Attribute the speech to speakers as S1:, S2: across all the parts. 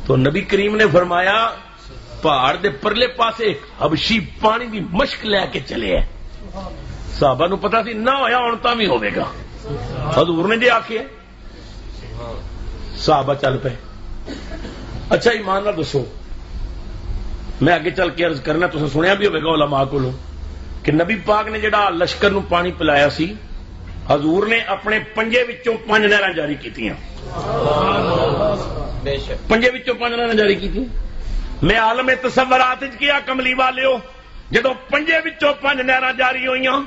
S1: تو نبی کریم نے فرمایا پہاڑ دے پرلے پاسے ایک حبشی پانی دی مشک لے کے چلے ہے. صحابہ نو پتا سی نہ ہویا ہن تاں وی ہوے گا. حضور نے جی آکھیا صحابہ چل پے. اچھا ایمان نال دسو میں اگے چل کے عرض کرنا تساں سنیا بھی ہوے گا علماء کولوں کہ نبی پاک نے جڑا لشکر نو پانی پلایا سی حضور نے اپنے پنجے وچوں 5 نہراں جاری کیتیاں. پنجے وچوں 5 نہراں جاری کیتیاں. میں عالم تصورات کیا کملی والےو جدو پنجے وچوں 5 نہراں جاری ہوئیاں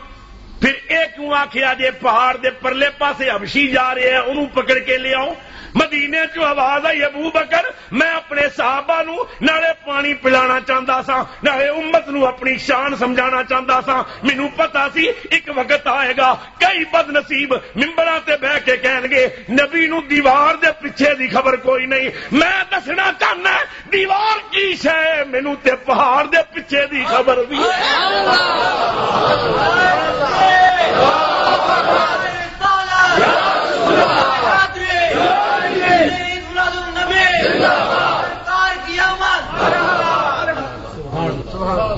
S1: پھر ایک کیوں آخیا جے پہاڑ دے پرلے پاسے حبشی جا رہے ہیں انہوں پکڑ کے لے آؤ. مدینے چو آواز آئی ابو بکر میں اپنے صحابہ نو نالے پانی پلانا چاہتا سا نالے امت نو اپنی شان سمجھانا چاہتا سا. مینوں پتا سی ایک وقت آئے گا کئی بد نصیب ممبراں تے بہ کے کہن گے نبی نو دیوار دے پیچھے دی خبر کوئی نہیں. میں دسنا چاہنا دیوار کی شے مینوں تے پہاڑ دے پیچھے دی خبر بھی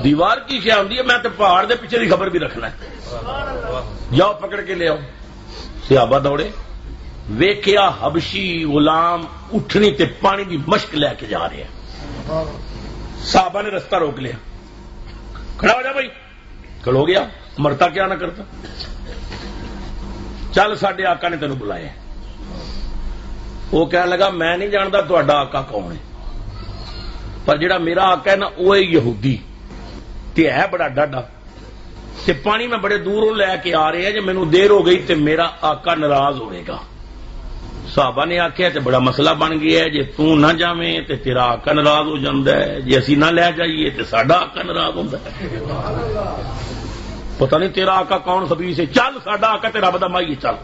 S1: دیوار کی شے ہوندی ہے. میں تے پہاڑ دے پیچھے دی خبر بھی رکھنا ہے. جاؤ پکڑ کے لے آؤ. صحابہ دوڑے ویکھیا حبشی غلام اٹھنی تے پانی دی مشک لے کے جا رہے ہیں. صحابہ نے رستہ روک لیا. کھڑا ہو جا بھائی. کھڑو گیا مرتا کیا نہ کرتا. چل ساڈے آقا نے تینوں بلایا. وہ کہنے لگا میں نہیں جانتا تہاڈا آقا کون ہے پر جڑا میرا آقا ہے نا وہ ہے یہودی تے ہے بڑا ڈاڈا تے پانی میں بڑے دوروں لے کے آ رہے ہیں. جب مینوں دیر ہو گئی تے میرا آقا ناراض ہوئے گا. صحابہ نے آخیا تے بڑا مسئلہ بن گیا ہے جے تو نہ جاویں تے تیرا آقا ناراض ہو جاندا ہے جے اسی نہ لے جائیے تے ساڈا آقا ناراض ہوندا ہے. پتہ نہیں تیرا آقا کون خبیث ہے. چل ساڈا آقا تے رب دا مائی چل.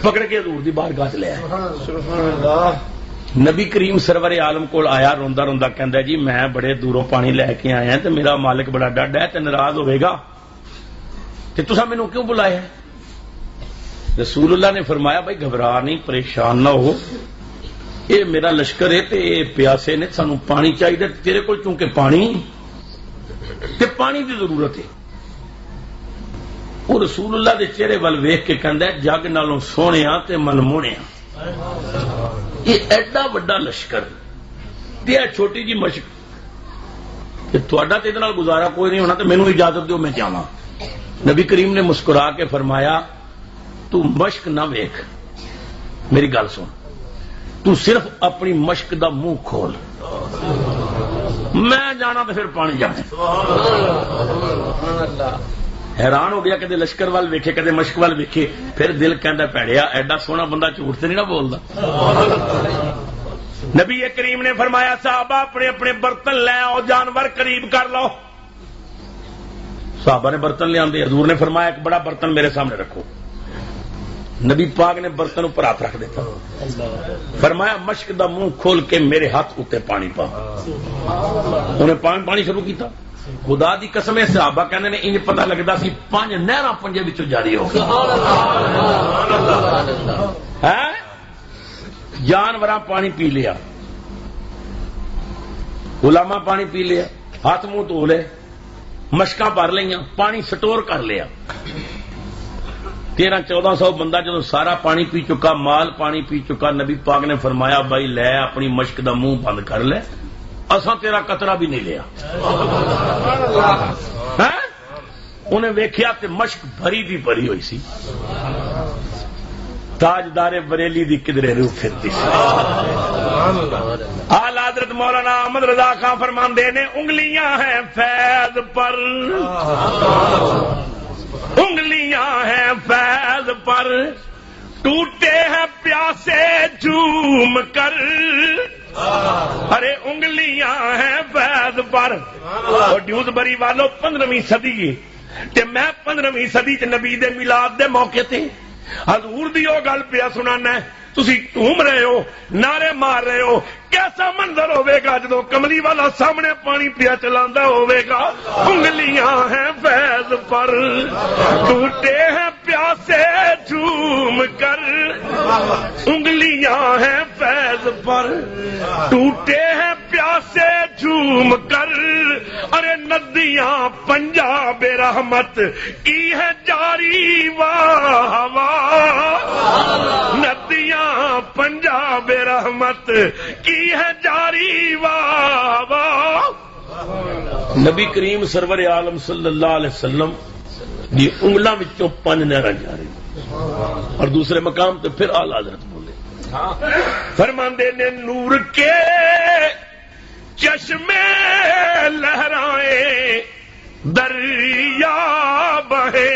S1: پکڑ کے حضور دی بارگاہ لے آئے. نبی کریم سرور عالم کول آیا روندا روندا کہندا جی میں بڑے دوروں پانی لے کے آیا تے میرا مالک بڑا ڈاڈا ہے تے ناراض ہوئے گا تے تساں مینوں کیوں بلایا ہے. رسول اللہ نے فرمایا بھائی گھبرا نہیں پریشان نہ ہو یہ میرا لشکر ہے تے پیاسے نے سانوں پانی چاہیے تیرے کول چونکہ پانی دی ضرورت ہے. وہ رسول اللہ دے چہرے وال ویکھ کے کہندا ہے جگ نالوں سونیا تے من موہنیا. یہ ایڈا وڈا لشکر تے چھوٹی جی مشق کہ تہاڈا تے ادھر نال گزارا کوئی نہیں ہونا تے مینوں اجازت دیو میں جاواں. نبی کریم نے مسکرا کے فرمایا تو مشق نہ ویکھ میری گل سن تو صرف اپنی مشق دا منہ کھول. میں جانا تو پھر پانی جانا. حیران ہو گیا کدے لشکر وال ویکھے کدے مشق وال ویکھے پھر دل کہندا پیڑیا ایڈا سونا بندہ جھوٹ تے نہیں نہ بولدا. نبی کریم نے فرمایا صحابہ اپنے اپنے برتن لے آؤ جانور قریب کر لو. صحابہ نے برتن لے آندے. حضور نے فرمایا ایک بڑا برتن میرے سامنے رکھو. نبی پاک نے برتن اوپر ہاتھ رکھ دیتا. فرمایا مشک دا منہ کھول کے میرے ہاتھ اتنے پانی پا. انہیں پانی شروع کیتا. خدا دی قسم صحابہ کہنے نے انج پتہ لگتا سی 5 نہراں پنجے وچوں جاری ہو گئی. جانوراں پانی پی لیا غلاماں پانی پی لیا ہاتھ منہ دھو لے مشکاں بھر لیاں پانی سٹور کر لیا. 1300-1400 بندہ جدو سارا پانی پی چکا مال پانی پی چکا نبی پاک نے فرمایا بھائی لے اپنی مشک دا منہ بند کر لے اساں تیرا قطرہ بھی نہیں لیا. انہیں ویکھیا تے مشک بھری دی بھری ہوئی سی. تاجدار بریلی دی کدرے روح پھرتی سی. اعلی حضرت مولانا احمد رضا خان فرماندے نے انگلیاں ہیں فیض پر انگلیاں ہیں فیض پر ٹوٹے ہیں پیاسے جھوم کر. ارے انگلیاں ہیں فیض پر. اور ڈیوزبری والوں 15ویں صدی تے میں 15ویں صدی چ نبی دے میلاد دے موقع تے حضور دی او گل پیا سنانا ہے. تسی گھوم رہے ہو نعرے مار رہے ہو کیسا منظر ہوے گا جدو کملی والا سامنے پانی پیا چلاندا ہوے گا. انگلیاں ہیں فیض پر ٹوٹے ہیں پیاسے جھوم کر انگلیاں ہیں فیض پر ٹوٹے ہیں پیاسے جھوم کر، ارے ندیاں پنجاب رحمت کی ہے جاری واہ واہ، ندیاں پنجاب رحمت کی ہے جاری واہ واہ۔ نبی کریم سرور عالم صلی اللہ علیہ وسلم دی انگلاں وچوں 5 نہراں جاری، اور دوسرے مقام تو پھر اعلی حضرت بولے، فرماندے نے نور کے چشمے لہرائیں دریا بہے،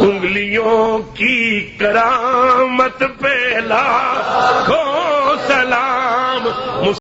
S1: انگلیوں کی کرامت پہ لاکھوں سلام۔